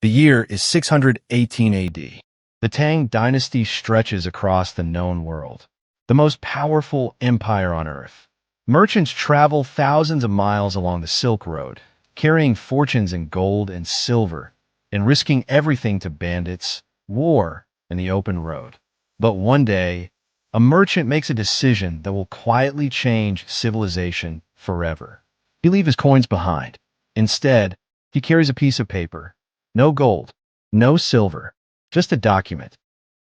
The year is 618 AD. The Tang Dynasty stretches across the known world, the most powerful empire on earth. Merchants travel thousands of miles along the Silk Road, carrying fortunes in gold and silver, and risking everything to bandits, war, and the open road. But one day, a merchant makes a decision that will quietly change civilization forever. He leaves his coins behind. Instead, he carries a piece of paper. No gold, no silver, just a document,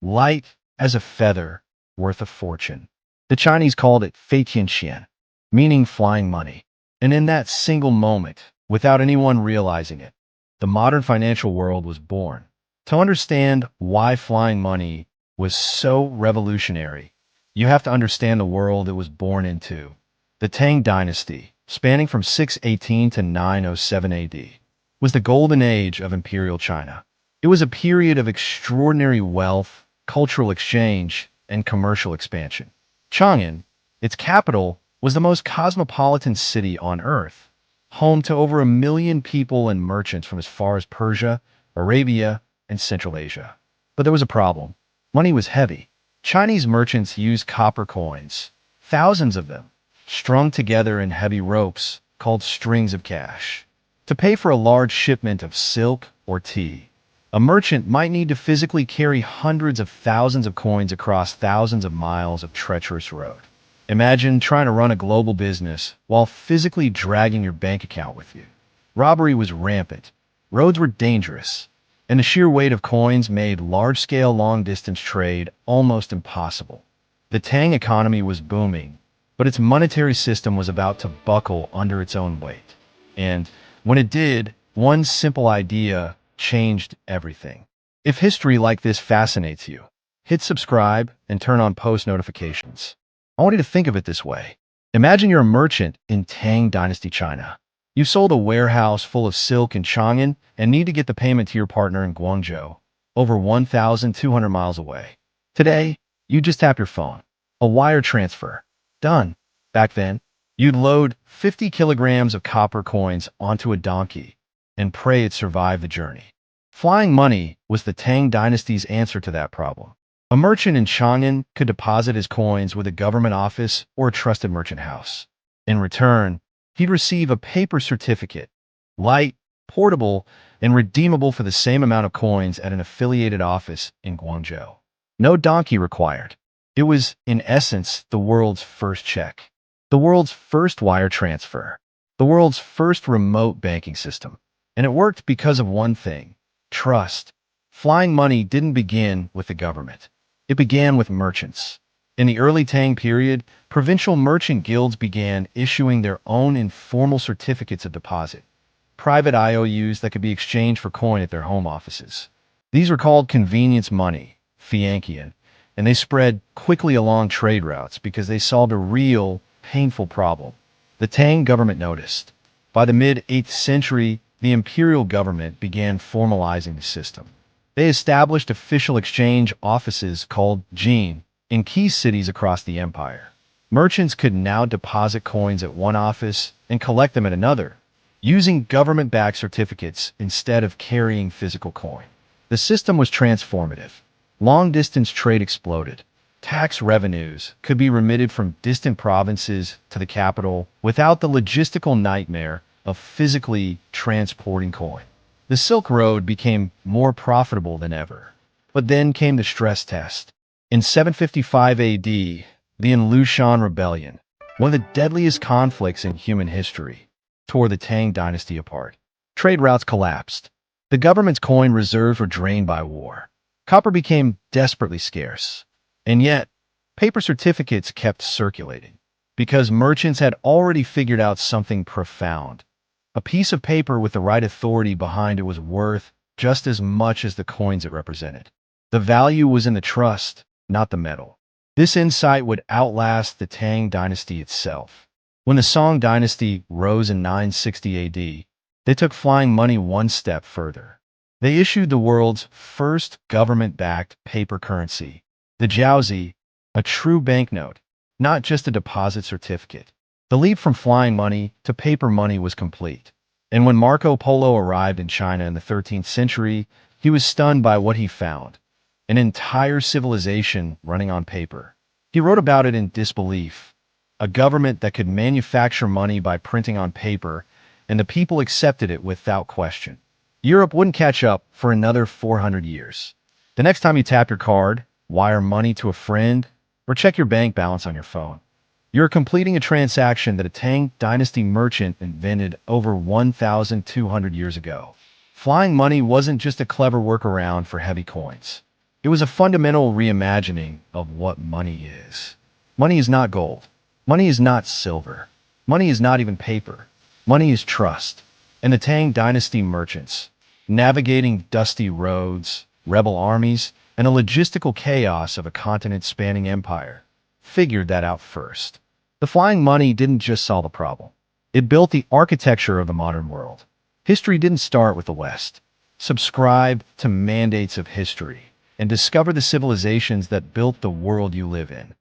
light as a feather, worth a fortune. The Chinese called it Feitian Qian, meaning flying money. And in that single moment, without anyone realizing it, the modern financial world was born. To understand why flying money was so revolutionary, you have to understand the world it was born into. The Tang Dynasty, spanning from 618 to 907 AD, was the golden age of imperial China. It was a period of extraordinary wealth, cultural exchange, and commercial expansion. Chang'an, its capital, was the most cosmopolitan city on earth, home to over 1 million people and merchants from as far as Persia, Arabia, and Central Asia. But there was a problem. Money was heavy. Chinese merchants used copper coins, thousands of them, strung together in heavy ropes called strings of cash. To pay for a large shipment of silk or tea, a merchant might need to physically carry hundreds of thousands of coins across thousands of miles of treacherous road. Imagine trying to run a global business while physically dragging your bank account with you. Robbery was rampant, roads were dangerous, and the sheer weight of coins made large-scale long-distance trade almost impossible. The Tang economy was booming, but its monetary system was about to buckle under its own weight. And when it did, one simple idea changed everything. If history like this fascinates you, hit subscribe and turn on post notifications. I want you to think of it this way. Imagine you're a merchant in Tang Dynasty China. You sold a warehouse full of silk in Chang'an and need to get the payment to your partner in Guangzhou, over 1,200 miles away. Today, you just tap your phone. A wire transfer. Done. Back then, you'd load 50 kilograms of copper coins onto a donkey and pray it survived the journey. Flying money was the Tang Dynasty's answer to that problem. A merchant in Chang'an could deposit his coins with a government office or a trusted merchant house. In return, he'd receive a paper certificate, light, portable, and redeemable for the same amount of coins at an affiliated office in Guangzhou. No donkey required. It was, in essence, the world's first check, the world's first wire transfer, the world's first remote banking system. And it worked because of one thing: trust. Flying money didn't begin with the government. It began with merchants. In the early Tang period, provincial merchant guilds began issuing their own informal certificates of deposit, private IOUs that could be exchanged for coin at their home offices. These were called convenience money, Feitian Qian, and they spread quickly along trade routes because they solved a real, painful problem. The Tang government noticed. By the mid-8th century, the imperial government began formalizing the system. They established official exchange offices called Jin in key cities across the empire. Merchants could now deposit coins at one office and collect them at another, using government-backed certificates instead of carrying physical coin. The system was transformative. Long-distance trade exploded. Tax revenues could be remitted from distant provinces to the capital without the logistical nightmare of physically transporting coin. The Silk Road became more profitable than ever. But then came the stress test. In 755 AD, the Lushan rebellion, one of the deadliest conflicts in human history, tore the Tang dynasty apart. Trade routes collapsed. The government's coin reserves were drained by war. Copper became desperately scarce. And yet, paper certificates kept circulating, because merchants had already figured out something profound. A piece of paper with the right authority behind it was worth just as much as the coins it represented. The value was in the trust, not the metal. This insight would outlast the Tang dynasty itself. When the Song dynasty rose in 960 AD, they took flying money one step further. They issued the world's first government-backed paper currency, the Jiaozi, a true banknote, not just a deposit certificate. The leap from flying money to paper money was complete. And when Marco Polo arrived in China in the 13th century, he was stunned by what he found: an entire civilization running on paper. He wrote about it in disbelief: a government that could manufacture money by printing on paper, and the people accepted it without question. Europe wouldn't catch up for another 400 years. The next time you tap your card, wire money to a friend, or check your bank balance on your phone, you're completing a transaction that a Tang Dynasty merchant invented over 1,200 years ago. Flying money wasn't just a clever workaround for heavy coins. It was a fundamental reimagining of what money is. Money is not gold. Money is not silver. Money is not even paper. Money is trust. And the Tang Dynasty merchants, navigating dusty roads, rebel armies, and the logistical chaos of a continent-spanning empire, figured that out first. The flying money didn't just solve a problem. It built the architecture of the modern world. History didn't start with the West. Subscribe to mandates of history and discover the civilizations that built the world you live in.